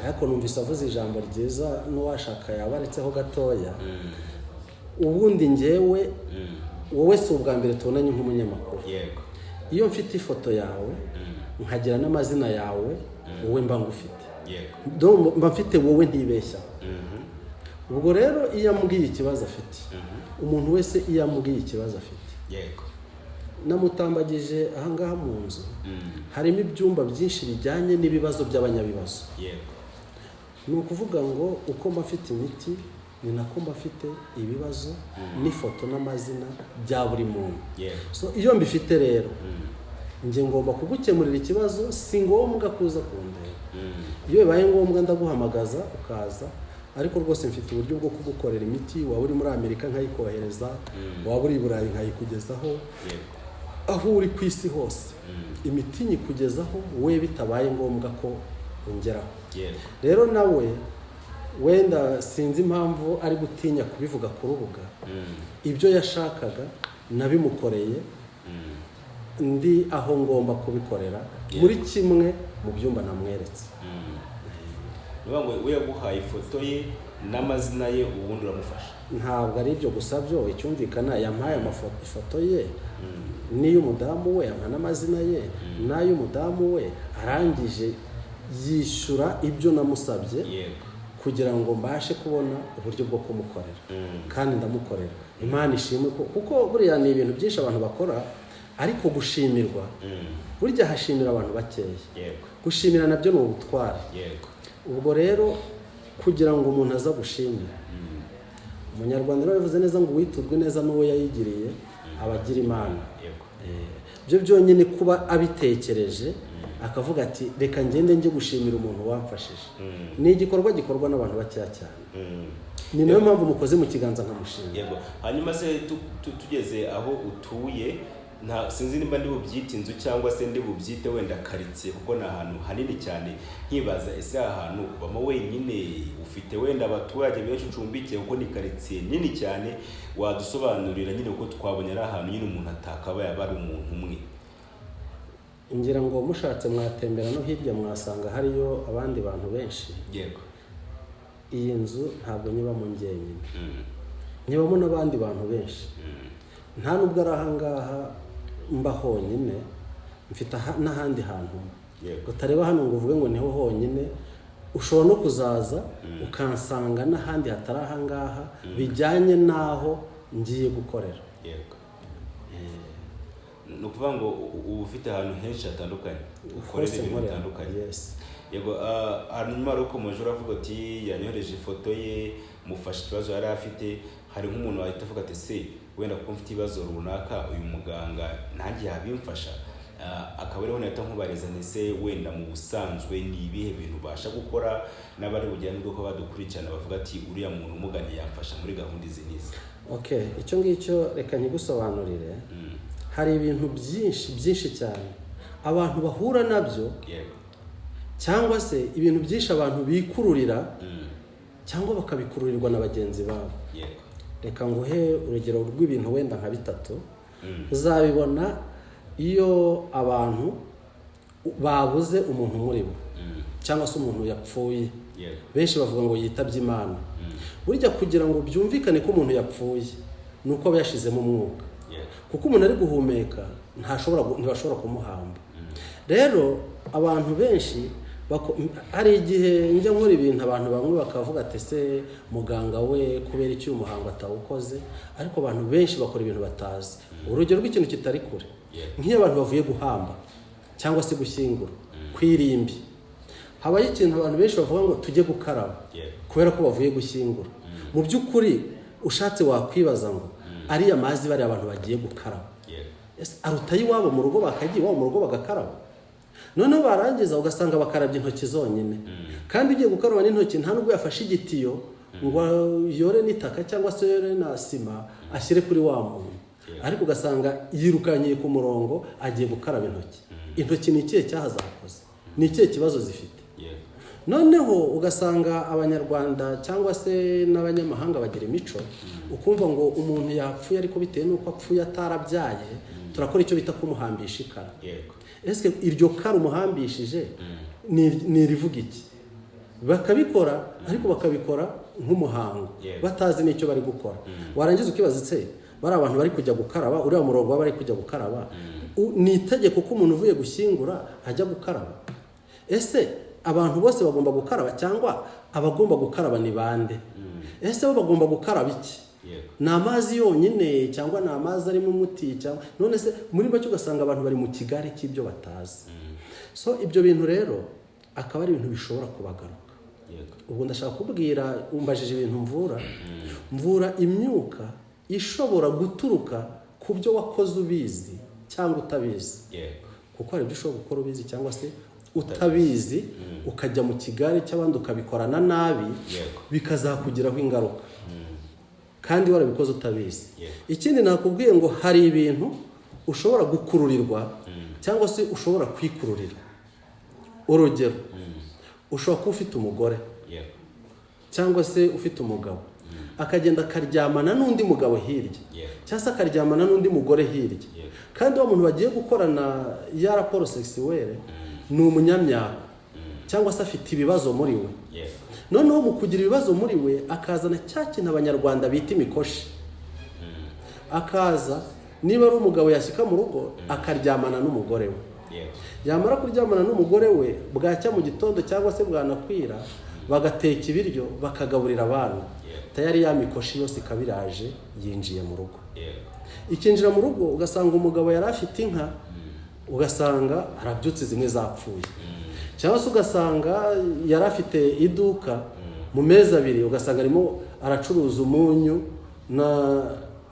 Ariko numvise avuze ijambo ryiza, n'uwashaka yabaretseho gatoya. Ubundi njyewe wowe si ubwa mbere tubonanye nk'umunyamakuru. Iyo mfite ifoto yawe nkagira n'amazina yawe, wowe mba ngufite, mba mfite wowe ntibeshya. Ubwo rero iyo ambwiye ikibazo afite, umuntu wese iyo ambwiye ikibazo afite, namutambagije ahangaha mu nzu, harimo ibyumba byinshi bijyanye n'ibibazo by'abanyabibazo. Ni ukuvuga ngo uko mba afite imiti, ni nako mba afite ibibazo n'ifoto n'amazina bya buri muntu. So iyo mbifite rero, njye ngomba kugukemurira ikibazo, si ngombwa kuza kundeba. Iyo bibaye ngombwa ndaguhamagaza ukaza, ariko rwose mfite uburyo bwo kugukorera imiti. Waba uri muri Amerika nkayikohereza, waba uri i Burayi nkayikugezaho, aho uri ku isi hose imiti nyikugezaho, we bitabaye ngombwa ko ungeraho. Rero nawe wenda sinzi impamvu ari gutinya kubivuga ku rubuga, ibyo yashakaga nabimukoreye, ndi aho ngomba kubikorera muri kimwe mu byumba namweretse. We yaguhaye ifoto ye n'amazina ye, ubundi uramufasha? Ntabwo ari ibyo gusa, byo icyumvikana, yampaye ifoto ye n'iy'umudamu we, yampa n'amazina ye n'ay'umudamu we, arangije yishyura ibyo namusabye kugira ngo mbashe kubona uburyo bwo kumukorera, kandi ndamukorera. Imana ishimwe, kuko buriya ni ibintu byinshi abantu bakora, ariko gushimirwa burya hashimira abantu bakeya. Gushimira nabyo ni ubutwari. Ubwo rero kugira ngo umuntu aza gushimira, Umunyarwanda rero bivuze neza ngo uwiturwe neza n'uwo yayigiriye abagira Imana. Byo byonyine kuba abitekereje akavuga ati reka ngende njye gushimira umuntu wamfashije, ni igikorwa gikorwa n'abantu bakeya cyane. Ni nayo mpamvu mukoze mu kiganza nkamushimira. Hanyuma se tugeze aho utuye, sinzi nimba ndi bubyite inzu cyangwa se ndi bubyite wenda karitsiye, kuko ni ahantu hanini cyane. Nkibaza ese ahantu ubamo wenyine, ufite wenda abaturage benshi ucumbikiye, kuko ni karitsiye nini cyane. Wadusobanurira nyine uko twabonye ari ahantu nyine umuntu atakaba yaba ari umuntu umwe? Ngira ngo mushatse mwatembera no hirya mwasanga hariyo abandi bantu benshi. Iyi nzu ntabwo nyibamo njyenyine, nyibamo n'abandi bantu benshi. Nta nubwo ari ahangaha mba honyine, mfite n'ahandi hantu. Utareba hano ngo uvuge ngo niho honyine, ushobora no kuzaza ukansanga n'ahandi hatari ahangaha bijyanye n'aho ngiye gukorera. Ni ukuvuga ngo uba ufite ahantu henshi hatandukanye ukorera ibintu bitandukanye. Hanyuma ariko muje uravuga ati yanyohereje ifoto ye, mufashe ikibazo yari afite. Hari nk'umuntu wahita avuga ati se wenda kuko mfite ibibazo runaka, uyu muganga nanjye yabimfasha. akaba ariho nahita nkubariza ndetse wenda mu busanzwe ni ibihe bintu ubasha gukora n'abari bugirane bwo badukurikirana bavuga ati uriya muntu umugani yamfasha muri gahunda izi n'izi. Okay, icyo ngicyo reka nkigusobanurire. Hari ibintu byinshi cyane abantu bahura nabyo, cyangwa se ibintu byinshi abantu bikururira cyangwa bakabikururirwa na bagenzi babo. Reka nguhe urugero rw'ibintu wenda nka bitatu. Uzabibona iyo abantu babuze umuntu muri bo cyangwa se umuntu yapfuye. Benshi bavuga ngo yitabye Imana. Burya kugira ngo byumvikane ko umuntu yapfuye nuko aba yashizemo umwuka. Kuko umuntu ari guhumeka ntibashobora kumuhamba. Rero abantu benshi hari igihe njya nkora ibintu abantu bamwe bakavuga ati se muganga we kubera iki umuhango atawukoze, ariko abantu benshi bakora ibintu batazi. Urugero rw'ikintu kitari kure, nk'iyo abantu bavuye guhamba cyangwa se gushyingura kwirimbi, habaye ikintu abantu benshi bavuga ngo tujye gukaraba kubera ko bavuye gushyingura. Mu by'ukuri ushatse wakwibaza ngo ariya mazi bari abantu bagiye gukaraba arutaye iwabo mu rugo, bakagiye iwabo mu rugo bagakaraba. Noneho barangiza ugasanga bakarabye intoki zonyine, kandi ugiye gukaraba n'intoki nta nubwo yafashe igitiyo ngo yore n'itaka cyangwa se yore na sima ashyire kuri wa muntu, ariko ugasanga yirukanyiye ku murongo agiye gukaraba intoki. Intoki ni ikihe cyahazakoze? Ni ikihe kibazo zifite? Noneho ugasanga abanyarwanda cyangwa se n'abanyamahanga bagira imico, ukumva ngo umuntu yapfuye ariko bitewe n'uko apfuye atarabyaye turakora icyo bita kumuhambisha ikara. Ese iryo kara umuhambishije ni rivuga iki? Bakabikora ariko bakabikora nk'umuhango batazi n'icyo bari gukora. Warangiza ukibaza se bari abantu bari kujya gukaraba, uriya murongo bari kujya gukaraba ni itegeko ko umuntu uvuye gushyingura ajya gukaraba? Ese abantu bose bagomba gukaraba cyangwa abagomba gukaraba ni bande? Ese bo bagomba gukaraba iki? Ni amazi yonyine cyangwa ni amazi arimo umuti cyangwa none se muri make ugasanga abantu bari mu kigare cy'ibyo batazi. So ibyo bintu rero akaba ari ibintu bishobora kubagaruka. Ubu ndashaka kubwira umbajije ibintu mvura imyuka ishobora guturuka ku byo wakoze ubizi cyangwa utabizi. Kuko hari ibyo ushobora gukora ubizi cyangwa se utabizi ukajya mu kigare cy'abandi ukabikorana nabi bikazakugiraho ingaruka kandi warabikoze utabizi. Ikindi nakubwiye ngo hari ibintu ushobora gukururirwa cyangwa se ushobora kwikururira. Urugero, ushobora kuba ufite umugore cyangwa se ufite umugabo akagenda akaryamana n'undi mugabo hirya cyangwa se akaryamana n'undi mugore hirya, kandi wa muntu bagiye gukorana ya raporo sexuelle ni umunyamyaka cyangwa se afite ibibazo muri we. Noneho mu kugira ibibazo muri we akazana cya kintu abanyarwanda bita imikoshi. Akaza niba ari umugabo yashyika mu rugo akaryamana n'umugore we, yamara kuryamana n'umugore we bwacya mu gitondo cyangwa se bwanakwira bagateka ibiryo bakagaburira abana, tayari ya mikoshi yose ikabiraje yinjiye mu rugo. Ikinjira mu rugo ugasanga umugabo yari afite inka, ugasanga arabyutse zimwe zapfuye, cyangwa se ugasanga yari afite iduka mu mezi abiri ugasanga arimo aracuruza umunyu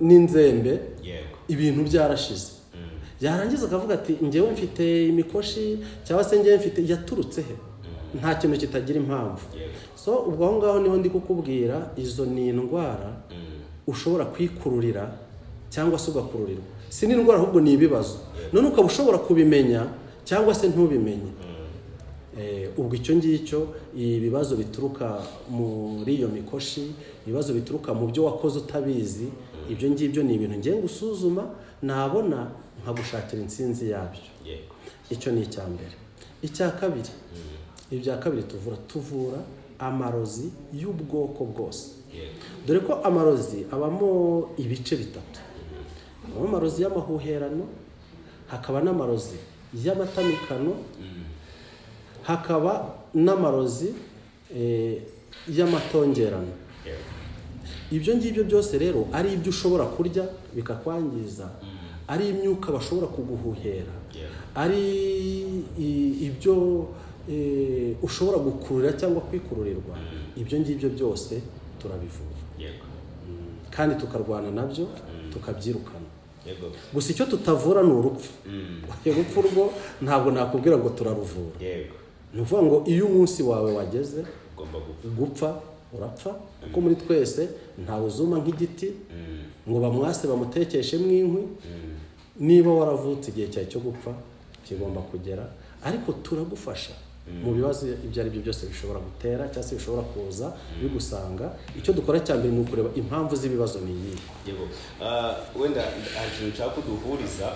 n'inzembe, ibintu byarashize. Yarangiza akavuga ati njyewe mfite imikoshi cyangwa se njyewe mfite, yaturutse he? Nta kintu kitagira impamvu. So ubwo aho ngaho niho ndi kukubwira izo ni indwara ushobora kwikururira cyangwa se ugakururirwa. Si n'indwara ahubwo ni ibibazo, none ukaba ushobora kubimenya cyangwa se ntubimenye. Ubwo icyo ngicyo ibibazo bituruka muri iyo mikoshi, ibibazo bituruka mu byo wakoze utabizi, ibyo ngibyo ni ibintu ngiye gusuzuma nabona nkagushakira insinzi yabyo. Icyo ni icya mbere. Icya kabiri, ibya kabiri tuvura amarozi y'ubwoko bwose. Dore ko amarozi abamo ibice bitatu. Habamo amarozi y'amahuherano, hakaba n'amarozi y'amatamikano, hakaba n'amarozi y'amatongerano. Ibyo ngibyo byose rero ari ibyo ushobora kurya bikakwangiza, ari imyuka bashobora kuguhuhera, ari ibyo ushobora gukurura cyangwa kwikururirwa. Ibyo ngibyo byose turabivura kandi tukarwana nabyo tukabyirukana. gusa icyo tutavura ni urupfu. Urupfu rwo ntabwo nakubwira ngo turaruvura. Ni ukuvuga ngo iyo umunsi wawe wageze gupfa urapfa, kuko muri twese ntawe uzuma nk'igiti ngo bamwase bamutekeshemo inkwi. Niba waravutse igihe cyawe cyo gupfa kigomba kugera, ariko turagufasha mu bibazo ibyo ari byo byose bishobora gutera cyangwa se bishobora kuza bigusanga. Icyo dukora cya mbere ni ukureba impamvu z'ibibazo ni iyi. Wenda ikintu nshaka kuduhuriza,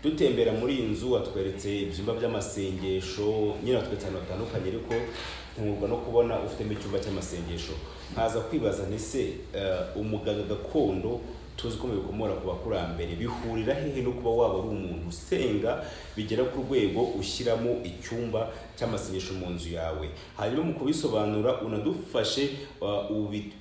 dutembera muri iyi nzu watweretse ibyumba by'amasengesho, nyine watweretse ahantu hatandukanye, ariko ntungurwa no kubona ufitemo icyumba cy'amasengesho. Nkaza kwibaza nese umuganga gakondo tuzi ko bikomora ku bakurambere bihurira hehe no kuba waba ari umuntu usenga bigera ku rwego ushyiramo icyumba cy'amasengesho mu nzu yawe? Hanyuma mu kubisobanura unadufashe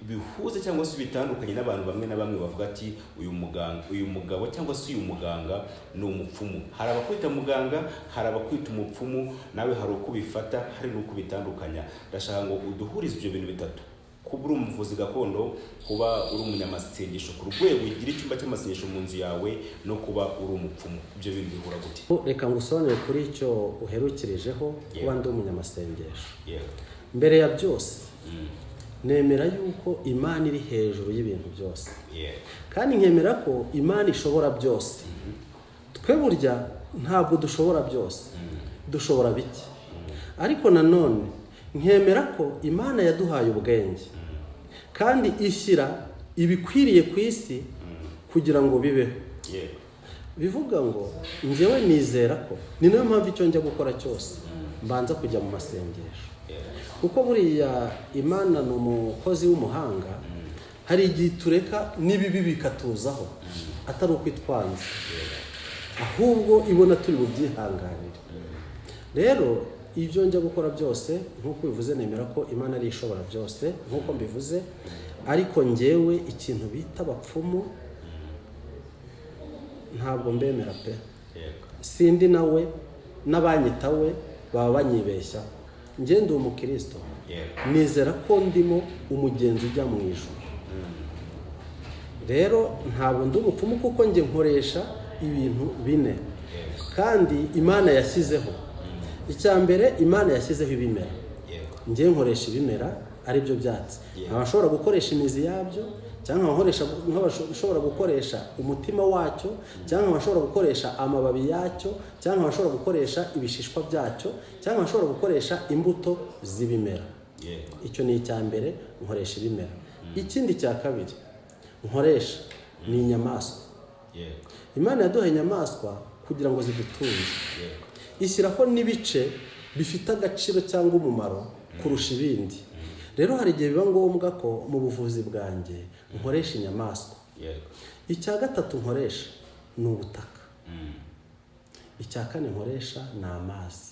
bihuze cyangwa se bitandukanye n'abantu bamwe na bamwe bavuga ati uyu mugabo cyangwa se uyu muganga ni umupfumu. Hari abakwita muganga, hari abakwita umupfumu, nawe hari uko bifata, hari n'uko bitandukanya. Ndashaka ngo uduhurize ibyo bintu bitatu: kuba uri umuvuzi gakondo, kuba uri umunyamasengesho ku rwego ugira icyumba cy'amasengesho mu nzu yawe, no kuba uri umupfumu. Ibyo bintu bihura gute? Reka ngusobanure kuri icyo uherukirijeho, kuba ndi umunyamasengesho. Mbere ya byose nemera yuko Imana iri hejuru y'ibintu byose, kandi nkemera ko Imana ishobora byose. Twe burya ntabwo dushobora byose, dushobora bike, ariko nanone nkemera ko Imana yaduhaye ubwenge kandi ishyira ibikwiriye ku isi kugira ngo bibeho. Bivuga ngo njyewe nizera ko ni nayo mpamvu icyo njya gukora cyose mbanza kujya mu masengesho, kuko buriya Imana ni umukozi w'umuhanga. Hari igihe tureka n'ibibi bikatuzaho atari uko itwanze, ahubwo ibona turi bubyihanganire. Rero ibyo njya gukora byose nk'uko bivuze, nemera ko Imana ari ishobora byose nk'uko mbivuze, ariko njyewe ikintu bita abapfumu ntabwo mbemera pe. Sindi nawe, n'abanyita we baba banyibeshya. Njye ndi umukristo, nizera ko ndimo umugenzi ujya mu ijuru. Rero ntabwo ndi umupfumu, kuko njye nkoresha ibintu bine kandi Imana yashyizeho. Icya mbere, Imana yashyizeho ibimera. Njye nkoresha ibimera ari byo byatsi. Abashobora gukoresha imizi yabyo, cyangwa abashobora gukoresha umutima wacyo, cyangwa abashobora gukoresha amababi yacyo, cyangwa abashobora gukoresha ibishishwa byacyo, cyangwa abashobora gukoresha imbuto z'ibimera. Icyo ni icya mbere, nkoresha ibimera. Ikindi cya kabiri nkoresha ni inyamaswa. Imana yaduhaye inyamaswa kugira ngo zidutunge, ishyiraho n'ibice bifite agaciro cyangwa umumaro kurusha ibindi. Rero hari igihe biba ngombwa ko mu buvuzi bwanjye nkoresha inyamaswa. Icya gatatu nkoresha ni ubutaka. Icya kane nkoresha ni amazi.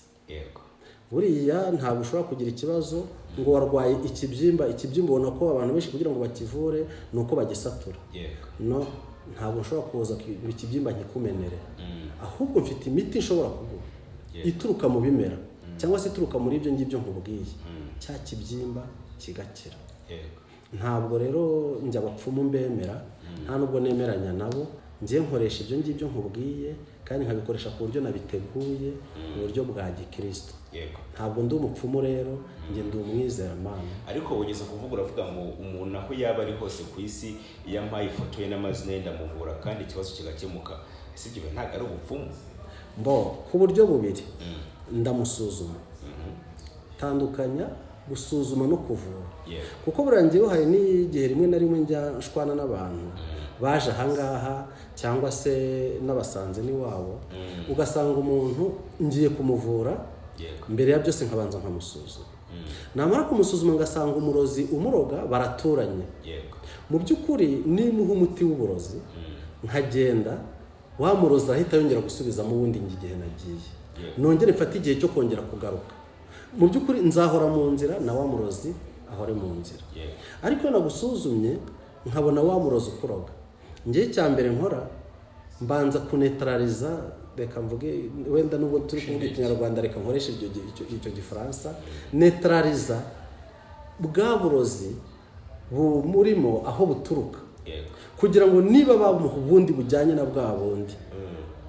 Buriya ntabwo ushobora kugira ikibazo ngo warwaye ikibyimba ubona ko abantu benshi kugira ngo bakivure ni uko bagisatura. No, ntabwo ushobora kuza ngo ikibyimba nkikumenere, ahubwo mfite imiti nshobora kuguha ituruka mu bimera, cyangwa se ituruka muri ibyo ngibyo nkubwiye, cya kibyimba kigakira. Ntabwo rero njya abapfumu mbemera, nta nubwo nemeranya nabo. Njye nkoresha ibyo ngibyo nkubwiye, kandi nkabikoresha ku buryo nabiteguye mu buryo bwa gikristo. Ntabwo ndi umupfumu rero, njye ndi umwizeramana. Ariko ugeze kuvuga, uravuga ngo umuntu aho yaba ari hose ku isi iyo ampaye ifoto ye n'amazina ye ndamuvura kandi ikibazo kigakemuka. Ese ibyo ntabwo ari ubupfumu? Ku buryo bubiri ndamusuzuma. Tandukanya gusuzuma no kuvura, kuko burangiye hari n'igihe rimwe na rimwe njya nshwana n'abantu baje ahangaha cyangwa se n'abasanze n'iwabo, ugasanga umuntu ngiye kumuvura, mbere ya byose nkabanza nkamusuzuma. Namara kumusuzuma ngasanga umurozi umuroga baraturanye. Mu by'ukuri nimuha umuti w'uburozi nkagenda, wa murozi ahita yongera gusubizamo ubundi igihe nagiye, nongere mfate igihe cyo kongera kugaruka. Mu by'ukuri nzahora mu nzira na wa murozi ahore mu nzira. Ariko iyo nagusuzumye nkabona wa murozi ukuroga, njye cya mbere nkora mbanza kunetraliza. Reka mvuge wenda nubwo turi kuvuga ikinyarwanda, reka nkoreshe icyo gifaransa. Neutraliza bwa burozi bumurimo aho buturuka, kugira ngo niba bamuha ubundi bujyanye na bwa bundi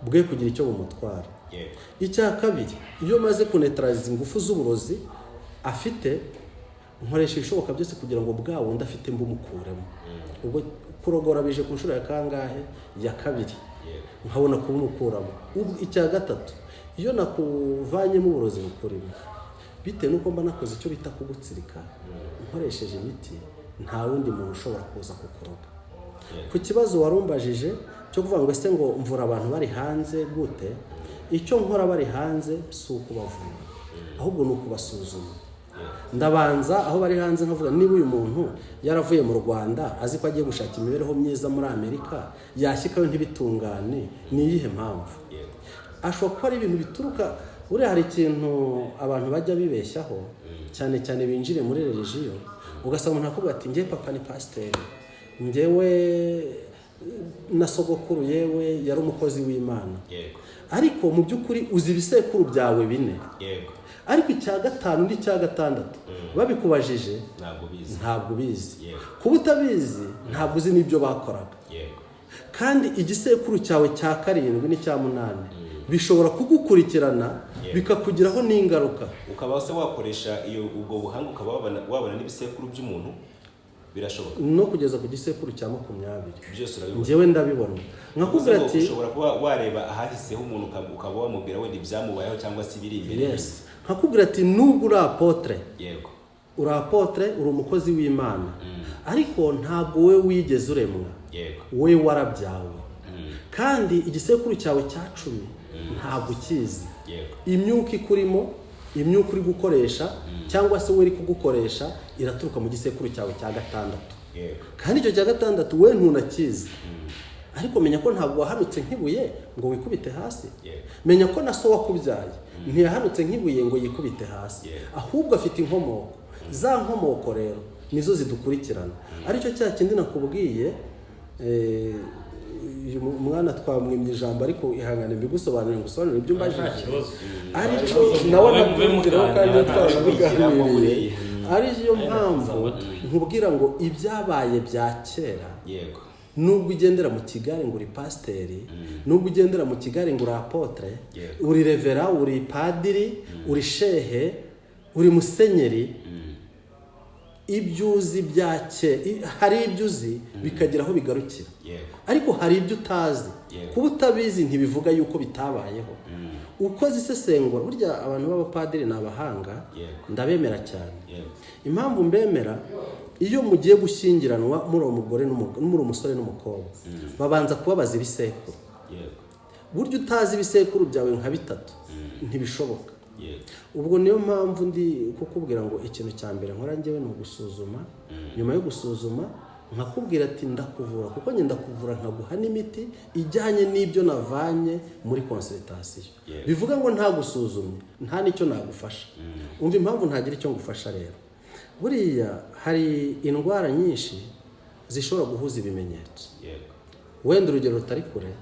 bwe kugira icyo bumutwara. Icya kabiri, iyo maze kunetraliza ingufu z'uburozi afite, nkoresha ibishoboka byose kugira ngo bwa wundi afite mbumukuremo. Ubwo kurogora bije ku nshuro ya kangahe? Ya kabiri. Nkabona kubumukuramo. Icya gatatu, iyo nakuvanyemo uburozi bukurimo, bitewe nuko mba nakoze icyo bita kugutsirika, nkoresheje imiti, nta wundi muntu ushobora kuza kukuroga. Ku kibazo warumbajije cyo kuvuga ngo ese ngo mvura abantu bari hanze gute, icyo nkora bari hanze si ukubavura, ahubwo ni ukubasuzuma. Ndabanza aho bari hanze nkavuga niba uyu muntu yaravuye mu Rwanda azi ko agiye gushaka imibereho myiza muri Amerika, yashyikaho ntibitungane, ni iyihe mpamvu? Ashobora kuba ari ibintu bituruka, buriya hari ikintu abantu bajya bibeshyaho cyane cyane binjire muri religiyo, ugasanga umuntu akubwira ati ngiye papa ni pasiteri, ngewe na sogokuru yewe yari umukozi w'Imana, ariko mu by'ukuri uzi ibisekuru byawe bine, ariko icya gatanu n'icya gatandatu babikubajije ntabwo ubizi. Kuba utabizi ntabwo uzi n'ibyo bakoraga, kandi igisekuru cyawe cya karindwi n'icya munani bishobora kugukurikirana bikakugiraho n'ingaruka. Ukaba se wakoresha iyo ubwo buhanga ukaba wabona n'ibisekuru by'umuntu, birashoboka no kugeza ku gisekuru cya 20 byose urabibona. Ngewe ndabibona, nkakubwira ati ushobora kuba wareba ahahiseho umuntu ukaba wamubwira wenda ibyamubayeho cyangwa se ibiri imbere. Yes, nkakubwira ati nubwo uri apotre, yego uri apotre, uri umukozi w'Imana, ariko ntabwo we wigeze uremwa, yego we warabyawe, kandi igisekuru cyawe cya 10 ntabwo ukizi. Imyuka ikurimo, imyuka uri gukoresha cyangwa se we uri kugukoresha iraturuka mu gisekuru cyawe cya gatandatu, kandi icyo cya gatandatu we ntunakizi. Ariko menya ko ntabwo wahanutse nk'ibuye ngo wikubite hasi. Menya ko na so wakubyaye ntiyahanutse nk'ibuye ngo yikubite hasi, ahubwo afite inkomoko. Za nkomoko rero nizo zidukurikirana. Aricyo cya kindi nakubwiye, umwana twamwimye ijambo ariko ihangane mbigusobanurire ngusobanurire ibyo mbajije. Ariko nawe nakumvira kandi twabiganiriye. Ariyo mpamvu nkubwira ngo ibyabaye bya kera, yego, nubwo ugendera mu Kigali ngo uri pasiteri, nubwo ugendera mu Kigali ngo uri apotre, uri revera, uri padiri, uri shehe, uri musenyeri, ibyuzi byake, hari ibyuzi bikagira aho bigarukira, ariko hari ibyo utazi. Kuba utabizi ntibivuga yuko bitabayeho. Ukoze isesengura, burya abantu b'abapadiri n'abahanga, ndabemera cyane. Impamvu mbemera, iyo mugiye gushyingiranwa muri umugore muri umusore n'umukobwa, babanza kubabaza ibisekuru. Burya utazi ibisekuru byawe nka 3 ntibishoboka. Ubwo niyo mpamvu ndi kukubwira ngo ikintu cya mbere nkora ngewe ni ugusuzuma. Nyuma yo gusuzuma nkakubwira ati ndakuvura, kuko njye ndakuvura nkaguha n'imiti ijyanye n'ibyo navanye muri consultation. Bivuga ngo nta gusuzumye nta nicyo nagufasha. Umva impamvu ntagira icyo ngufasha rero. Buriya hari indwara nyinshi zishobora guhuza ibimenyetso. Wenda urugero rutari kure,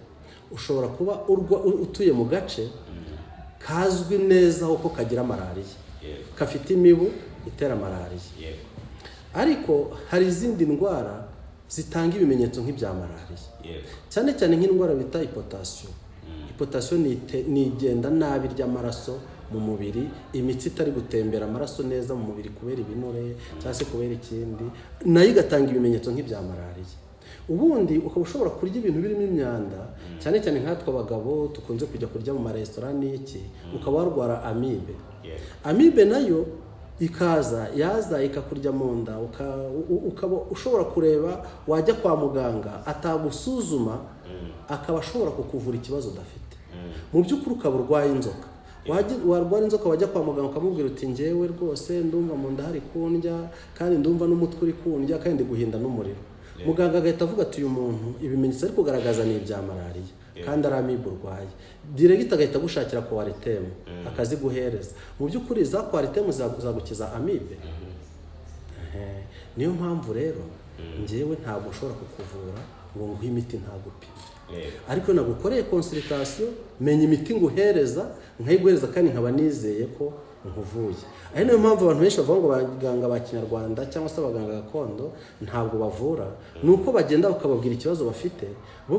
ushobora kuba utuye mu gace kazwi neza aho ko kagira malariya, kafite imibu itera malariya, ariko hari izindi ndwara zitanga ibimenyetso nk'ibya malariya, cyane cyane nk'indwara bita hypotension. Hypotension ni igenda nabi ry'amaraso mu mubiri, imitsi itari gutembera amaraso neza mu mubiri kubera ibinure cyangwa se kubera ikindi, nayo igatanga ibimenyetso nk'ibya malariya. Ubundi ukaba ushobora kurya ibintu birimo imyanda, cyane cyane nkatwe abagabo tukunze kujya kurya mu maresitora n'iki, ukaba warwara amibe. Amibe nayo yaza ikakurya mu nda, ukaba ushobora kureba, wajya kwa muganga atagusuzuma, akaba ashobora kukuvura ikibazo udafite. Mu by'ukuri ukaba urwaye inzoka, warwara inzoka wajya kwa muganga ukamubwira uti ngewe rwose ndumva mu nda hari kundya, kandi ndumva n'umutwe uri kundya, kandi guhinda n'umuriro. Muganga agahita avuga ati uyu muntu ibimenyetso ari kugaragaza ni ibya malariya, kandi ari amibe urwaye. Diregita agahita gushakira kwaritemu akaziguhereza. Mu by'ukuri za kwaritemu zagukiza amibe. Niyo mpamvu rero ngewe ntabwo ushobora kukuvura ngo nguhe imiti ntagupime. Ariko nagukoreye consultation, menya imiti nguhereza, nkayiguhereza kandi nkaba nizeye ko nkuvuye. Ari niyo mpamvu abantu benshi bavuga ngo abaganga ba kinyarwanda cyangwa se abaganga gakondo ntabwo bavura, nuko bagenda bakababwira ikibazo bafite bo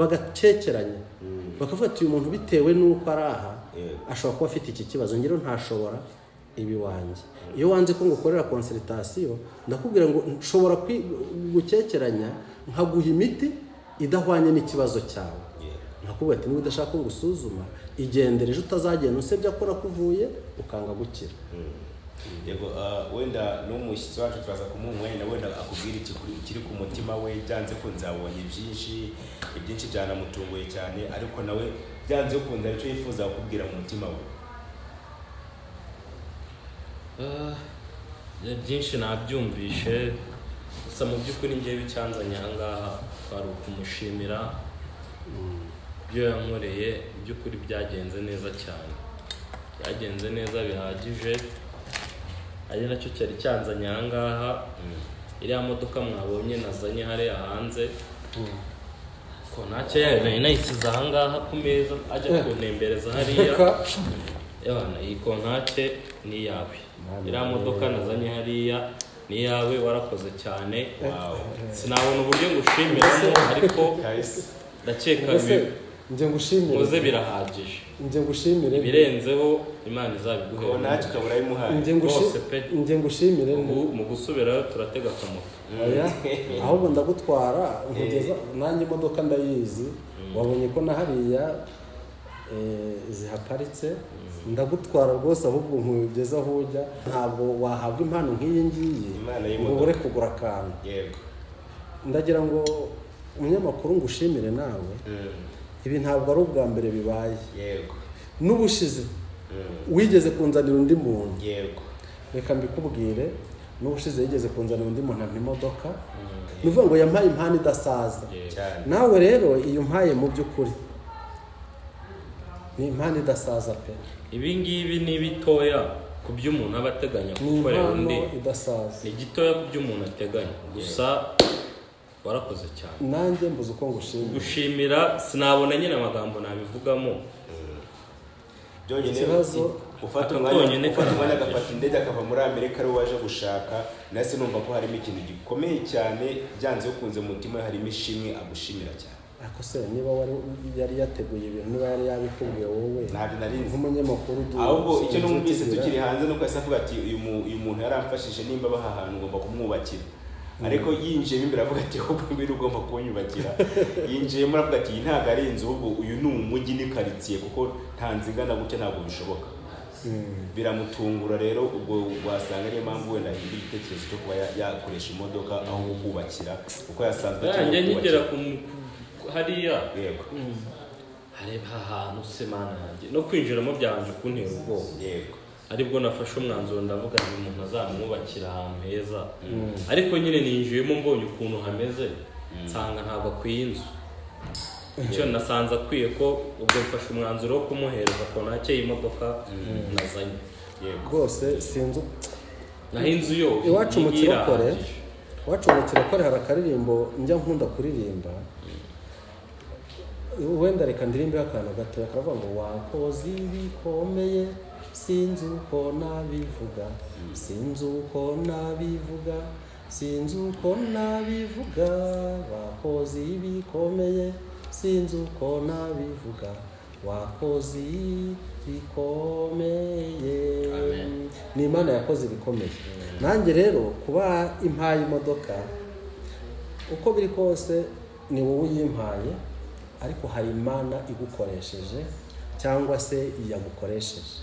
bagacekeranya bakavuga ati uyu muntu bitewe nuko ari aha ashobora kuba afite iki kibazo, ngero ntashobora ibi wanjye. Iyo wanze ko ngukorera consultation ndakubwira ngo nshobora gucekeranya nkaguha imiti idahwanye n'ikibazo cyawe, nkakubwira ati niba udashaka ko ngusuzuma igendere ejo utazagenda usebya ko nakuvuye ukanga gukira. Yego, wenda n'umushyitsi wacu turaza kumuha umwanya wenda akubwira ikiri ku mutima we, byanze ko nzabonye ibyinshi byanamutunguye cyane, ariko nawe byanze ukunda icyo yifuza kukubwira mu mutima we. Byinshi nabyumvishe, gusa mu by'ukuri ngewe icyanzanye aha ngaha twari ukumushimira ibyo yankoreye. Mu by'ukuri byagenze neza cyane, byagenze neza bihagije, ari nacyo cyari cyanzanye aha ngaha. Iriya modoka mwabonye nazanye hariya hanze, kontake yayo nari nayisize aha ngaha ku meza ajya kuntembereza hariya. Iyi kontake ni iyawe, iriya modoka nazanye hariya ni iyawe, warakoze cyane. Sinabona uburyo ngushimiramo, ariko ndakeka njye ngushimire muze birahagije. Njye ngushimire ibirenzeho Imana izabiguhe. Kontake ukabura yimuhaye. Njye ngushimire mu gusubirayo turatega akamoto. Ahubwo ndagutwara nkugeza nanjye imodoka ndayizi, wabonye ko na hariya zihaparitse, ndagutwara rwose ahubwo nkugeza aho ujya. Ntabwo wahabwa impano nk'iyi ngiyi ngo ubure kugura akantu. Ndagira ngo umunyamakuru ngushimire nawe, ibi ntabwo ari ubwa mbere bibaye. N'ubushize wigeze kunzanira undi muntu, reka mbikubwire, n'ubushize yigeze kunzanira undi muntu ampa imodoka, nuvuga ngo yampaye impano idasaza. Nawe rero iyo mpaye mu by'ukuri ni impano idasaza pe. Ibi ngibi ni bitoya ku byo umuntu aba ateganya gukorera undi, ni gitoya ku byo umuntu ateganya. Gusa warakoze cyane, nanjye mbuze uko gushimira sinabona nyine amagambo nabivugamo. Byonyine ufata umwanya agafata indege akava muri Amerika ari waje gushaka, nase numva ko harimo ikintu gikomeye cyane, byanze ukunze mu mutima harimo ishimwe agushimira cyane. Ako se niba yari yateguye ibintu, niba yari yabikubwiye wowe ntabwo narinzi nk'umunyamakuru, ahubwo icyo numvise tukiri hanze nuko asavuga ati uyu muntu yaramfashije, nimba baha ahantu ngomba kumwubakira. Ariko yinjiyemo imbere avuga ati ahubwo mbere ugomba kunyubakira. Yinjiyemo aravuga ati iyi ntabwo ari inzu, ahubwo uyu ni umujyi, ni karitsiye, kuko nta nzingana gutya ntabwo bishoboka. Biramutungura rero, ubwo wasanga ariyo mpamvu wenda ahindura igitekerezo cyo kuba yakoresha imodoka aho kubakira, kuko yasanzwe nkigera hariya hareba ahantu se mana yanjye no kwinjiramo byanje kuntera ubwoba. Aribwo nafashe umwanzuro ndavuga ngo umuntu azamwubakira ahantu heza, ariko nyine ninjiyemo mbonye ukuntu hameze, nsanga ntabwo akwiye inzu. Icyo nasanze akwiye ko ubwo mfashe umwanzuro wo kumuhereza kontake y'imodoka nazanye. Rwose sinzi naho inzu yo iwacu mu kirokore hari akaririmbo njya nkunda kuririmba, wenda reka ndirimbe akantu gato karavuga ngo wakoze ibikomeye sinzi uko nabivuga, sinzi uko nabivuga, sinzi uko nabivuga, wakoze ibikomeye sinzi uko nabivuga, wakoze ibikomeye. Ni Imana yakoze ibikomeye. Nanjye rero kuba impaye imodoka uko biri kose ni wowe uyimpaye, ariko hari Imana igukoresheje cyangwa se yagukoresheje,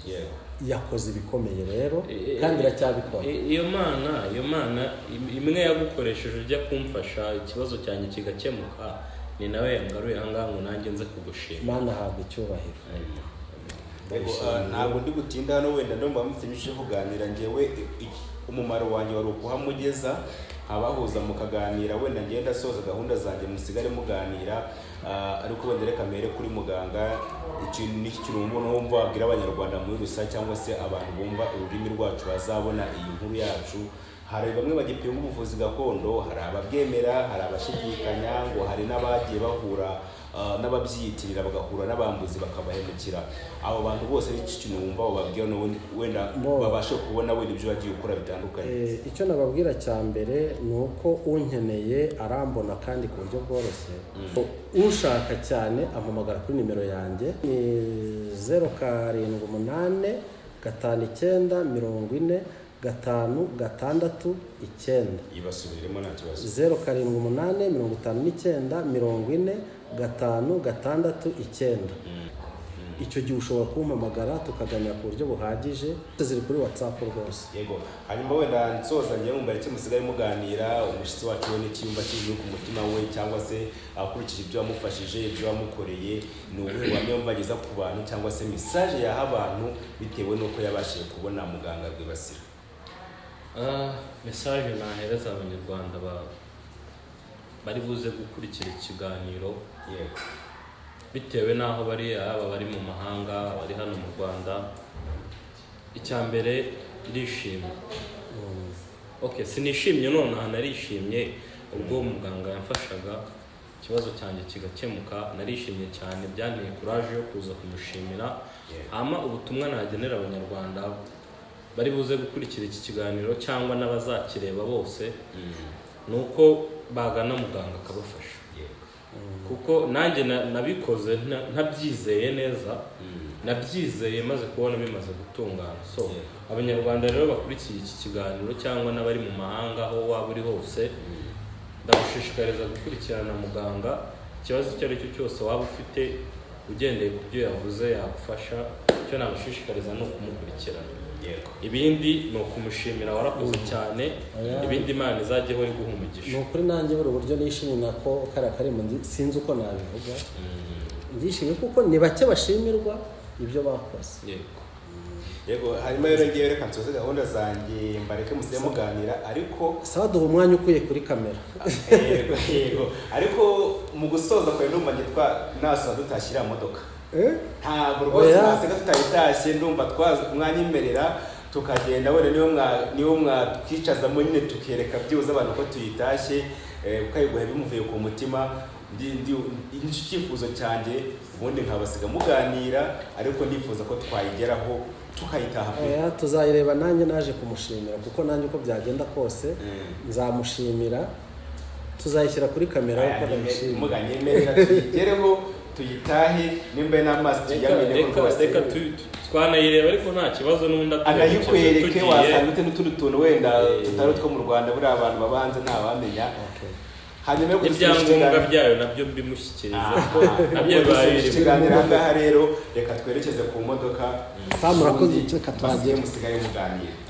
yakoze ibikomeye rero kandi iracyabikora. Iyo mana imwe yagukoresheje ujya kumfasha ikibazo cyanjye kigakemuka, ni nawe yangaruye aha ngaha ngo nanjye nze kugushima. Imana ahabwa icyubahiro. Ntabwo ndi gutinda hano, wenda ndumva mufite byinshi kuganira. Ngewe umumaro wanjye wari ukuhamugeza, abahuza mukaganira, wenda ngenda soza gahunda zanjye musigare muganira. Ariko wenda reka mere kuri muganga, ikintu n'ikirumbo numva wabwira abanyarwanda muri rusange cyangwa se abantu bumva ururimi rwacu bazabona iyi nkuru yacu. Hari bamwe bagipinga ubuvuzi gakondo, hari ababwemera, hari abashidikanya, ngo hari n'abagiye bahura n'ababyiyitirira bagahura n'abambuzi bakabahemukira. Abo bantu bose ni kintu wumva bababwira wenda babashe kubona wenda ibyo bagiye gukora bitandukanye. Icyo nababwira cya mbere ni uko unkeneye arambona kandi ku buryo bworoshye. Ushaka cyane ampamagara kuri nimero yanjye ni 078 59 40 5 6 ibasubiremo nta kibazo. 078 59 40 5 6 icyo gihe ushobora kumpamagara tukaganira ku buryo buhagije. Ziri kuri WhatsApp rwose. Yego, hanyuma wenda nsoza ngiye mu bareke musigaye muganira umushyitsi wacu ni cyumba kiri ku mutima we cyangwa se akurikije ibyo wamufashije ibyo wamukoreye ni ubuhe wamwumvageza ku bantu cyangwa se message yaha abantu bitewe nuko yabashije kubona muganga Rwibasira. Message nahereza abanyarwanda bari buze gukurikira ikiganiro. Yego, bitewe naho bari bari mu mahanga bari hano mu Rwanda. Icya mbere ndishimye. Sinishimye none narishimye ubwo muganga yamfashaga ikibazo cyanjye kigakemuka. Narishimye cyane, byanteye courage yo kuza kumushimira. Ubutumwa nagenera abanyarwanda bari buze gukurikira iki kiganiro cyangwa n'abazakireba bose nuko bagana muganga akabafasha. Kuko nanjye nabikoze ntabyizeye neza, nabyizeye maze kubona bimaze gutungana. Abanyarwanda rero bakurikiye iki kiganiro cyangwa n'abari mu mahanga aho waba uri hose, ndagushishikariza gukurikirana muganga. Ikibazo icyo ari cyo cyose waba ufite ugendeye ku byo yavuze yagufasha. Icyo nagushishikariza ni ukumukurikirana. Ibindi ni ukumushimira, warakoze cyane. Ibindi Imana izajyeho iguha umugisha. Ni ukuri nanjye buri buryo nishimye nako karimo sinzi uko nabivuga. Ndishimye kuko ni bake bashimirwa ibyo bakoze. Yego, hanyuma rero ngiye reka nsoze gahunda zanjye mbareke musiye muganira ariko sawa duha umwanya ukuye kuri kamera. Yego, ariko mu gusoza kwa ndumva nasaba dutashyira modoka. Ntabwo rwose nasiga tutayitashye, ndumva mwanyemerera tukagenda wenda niyo mwatwicazamo nyine tukereka byibuze abantu ko tuyitashye ukayiguha bimuvuye ku mutima. Icyifuzo cyanjye ubundi nkabasiga muganira ariko ndifuza ko twayigeraho tukayitaha. Tuzayireba, nanjye naje kumushimira kuko nanjye uko byagenda kose nzamushimira. Tuzayishyira kuri kamera uko ndamushimira. Muganyemerera tuyigereho tuyitahe nimba n'amazi tuyamenye ko reka twanayireba ariko nta kibazo n'undi anayikwereke wasanga ute n'utundi tuntu wenda tutari two mu Rwanda buri abantu babanze ntabamenya. Hanyuma yo ibyangombwa byayo nabyo bimushyikiriza ko nabyo biganira ahangaha. Rero reka twerekeze ku modoka. Murakoze, reka twagiye musigaye muganira.